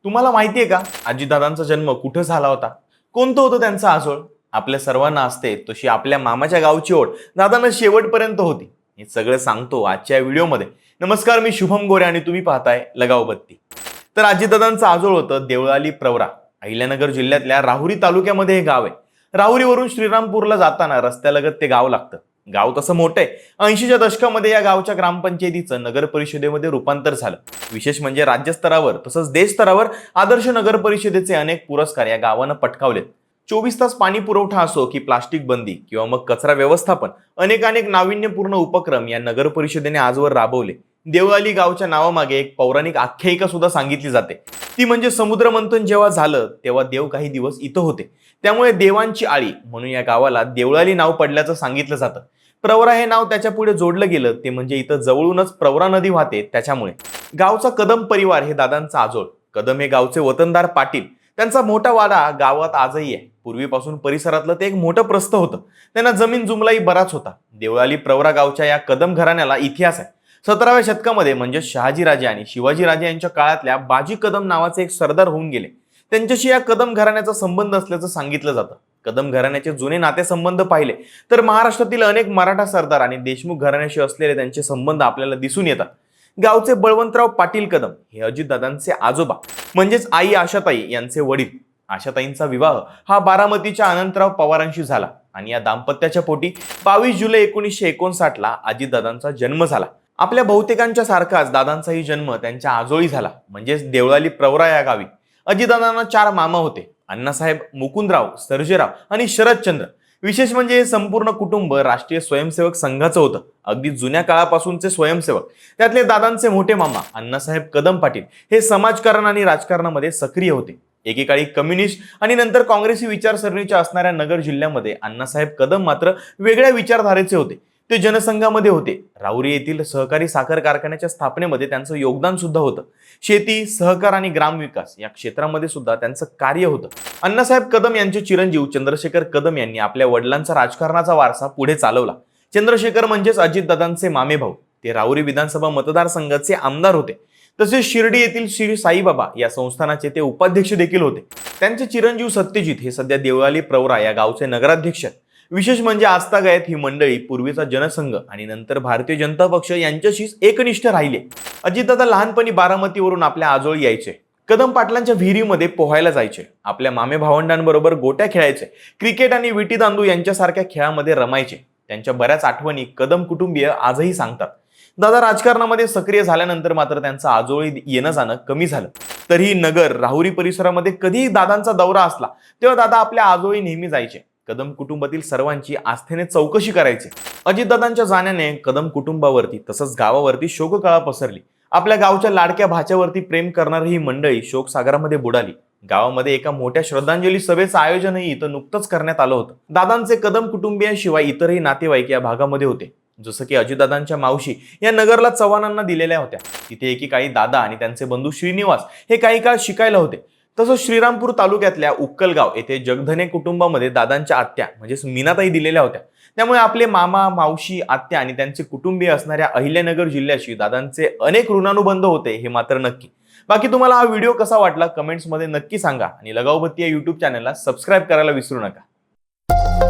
तुम्हाला माहितीये का अजितदादांचा जन्म कुठे झाला होता? कोणतं होतं त्यांचं आजोळ? आपल्या सर्वांना असते तशी आपल्या मामाच्या गावची ओढ दादांना शेवटपर्यंत होती. हे सगळं सांगतो आजच्या व्हिडिओमध्ये. नमस्कार, मी शुभम गोरे आणि तुम्ही पाहताय लगाव बत्ती. तर अजितदादांचं आजोळ होतं देवळाली प्रवरा. अहिल्यानगर जिल्ह्यातल्या राहुरी तालुक्यामध्ये हे गाव आहे. राहुरीवरून श्रीरामपूरला जाताना रस्त्यालगत ते गाव लागतं. गाव तसं मोठं आहे. 80च्या दशकामध्ये या गावच्या ग्रामपंचायतीचं नगर परिषदेमध्ये रूपांतर झालं. विशेष म्हणजे राज्यस्तरावर तसंच देश स्तरावर आदर्श नगर परिषदेचे अनेक पुरस्कार या गावानं पटकावलेत. 24 तास पाणी पुरवठा असो की प्लास्टिक बंदी किंवा मग कचरा व्यवस्थापन, अनेक नाविन्यपूर्ण उपक्रम या नगर परिषदेने आजवर राबवले. देवळाली गावच्या नावामागे एक पौराणिक आख्यायिका सुद्धा सांगितली जाते. ती म्हणजे समुद्र मंथन जेव्हा झालं तेव्हा देव काही दिवस इथं होते, त्यामुळे देवांची आळी म्हणून या गावाला देवळाली नाव पडल्याचं सांगितलं जातं. प्रवरा हे नाव त्याच्या पुढे जोडलं गेलं ते म्हणजे इथं जवळूनच प्रवरा नदी वाहते त्याच्यामुळे. गावचा कदम परिवार हे दादांचा आजोळ. कदम हे गावचे वतनदार पाटील. त्यांचा मोठा वाडा गावात आजही आहे. पूर्वीपासून परिसरातलं ते एक मोठं प्रस्थ होतं. त्यांना जमीन जुमलाही बराच होता. देवळाली प्रवरा गावच्या या कदम घराण्याला इतिहास आहे. 17व्या शतकामध्ये म्हणजे शहाजीराजे आणि शिवाजीराजे यांच्या काळातल्या बाजी कदम नावाचे एक सरदार होऊन गेले. त्यांच्याशी या कदम घराण्याचा संबंध असल्याचं सांगितलं जातं. कदम घराण्याचे जुने नातेसंबंध पाहिले तर महाराष्ट्रातील अनेक मराठा सरदार आणि देशमुख घराण्याशी असलेले त्यांचे संबंध आपल्याला दिसून येतात. गावचे बळवंतराव पाटील कदम हे अजितदादांचे आजोबा म्हणजेच आई आशाताई यांचे वडील. आशाताईंचा विवाह हा बारामतीच्या अनंतराव पवारांशी झाला आणि या दाम्पत्याच्या पोटी 22 जुलै 1959 अजितदादांचा जन्म झाला. आपल्या बहुतेकांच्या सारखाच दादांचाही जन्म त्यांच्या आजोळी झाला, म्हणजेच देवळाली प्रवरा या गावी. अजितदादांना 4 मामा होते: अण्णासाहेब, मुकुंदराव, सर्जेराव आणि शरदचंद्र. विशेष म्हणजे हे संपूर्ण कुटुंब राष्ट्रीय स्वयंसेवक संघाचं होतं. अगदी जुन्या काळापासूनचे स्वयंसेवक. त्यातले दादांचे मोठे मामा अण्णासाहेब कदम पाटील हे समाजकारण आणि राजकारणामध्ये सक्रिय होते. एकेकाळी कम्युनिस्ट आणि नंतर काँग्रेसी विचारसरणीच्या असणाऱ्या नगर जिल्ह्यामध्ये अण्णासाहेब कदम मात्र वेगळ्या विचारधारेचे होते. ते जनसंघामध्ये होते. राहुरी येथील सहकारी साखर कारखान्याच्या स्थापनेमध्ये त्यांचं योगदान सुद्धा होतं. शेती, सहकार आणि ग्रामविकास या क्षेत्रामध्ये सुद्धा त्यांचं कार्य होतं. अण्णासाहेब कदम यांचे चिरंजीव चंद्रशेखर कदम यांनी आपल्या वडिलांचा राजकारणाचा वारसा पुढे चालवला. चंद्रशेखर म्हणजेच अजितदादांचे मामे भाऊ. ते राहुरी विधानसभा मतदारसंघाचे आमदार होते. तसेच शिर्डी येथील श्री साईबाबा या संस्थानाचे ते उपाध्यक्ष देखील होते. त्यांचे चिरंजीव सत्यजित हे सध्या देवळाली प्रवरा या गावचे नगराध्यक्ष आहेत. विशेष म्हणजे आजतागायत ही मंडळी पूर्वीचा जनसंघ आणि नंतर भारतीय जनता पक्ष यांच्याशीच एकनिष्ठ राहिले. अजितदादा लहानपणी बारामतीवरून आपल्या आजोळी यायचे. कदम पाटलांच्या विहिरीमध्ये पोहायला जायचे. आपल्या मामे भावंडांबरोबर गोट्या खेळायचे. क्रिकेट आणि विटीदांडू यांच्यासारख्या खेळामध्ये रमायचे. त्यांच्या बऱ्याच आठवणी कदम कुटुंबीय आजही सांगतात. दादा राजकारणामध्ये सक्रिय झाल्यानंतर मात्र त्यांचं आजोळी येणं जाणं कमी झालं. तरीही नगर, राहुरी परिसरामध्ये कधीही दादांचा दौरा असला तेव्हा दादा आपल्या आजोळी नेहमी जायचे. कदम कुटुंबातील सर्वांची आस्थेने चौकशी करायचे. अजितदादांच्या जाण्याने कदम कुटुंबावरती तसंच गावावरती शोककळा पसरली. आपल्या गावच्या लाडक्या भाच्यावरती प्रेम करणारी ही मंडळी शोकसागरामध्ये बुडाली. गावामध्ये एका मोठ्या श्रद्धांजली सभेचं आयोजनही इथं नुकतंच करण्यात आलं होतं. दादांचे कदम कुटुंबियांशिवाय इतरही नातेवाईक या भागामध्ये होते. जसं की अजितदादांच्या मावशी या नगरला चव्हाणांना दिलेल्या होत्या. तिथे एकेकाळी दादा आणि त्यांचे बंधू श्रीनिवास हे काही काळ शिकायला होते. तसंच श्रीरामपूर तालुक्यातल्या उक्कलगाव येथे जगधने कुटुंबामध्ये दादांच्या आत्या म्हणजेच मीनाताई दिलेल्या होत्या. त्यामुळे आपले मामा, मावशी, आत्या आणि त्यांचे कुटुंबीय असणाऱ्या अहिल्यानगर जिल्ह्याशी दादांचे अनेक ऋणानुबंध होते हे मात्र नक्की. बाकी तुम्हाला हा व्हिडिओ कसा वाटला कमेंट्समध्ये नक्की सांगा आणि लगावबत्ती या युट्यूब चॅनलला सबस्क्राईब करायला विसरू नका.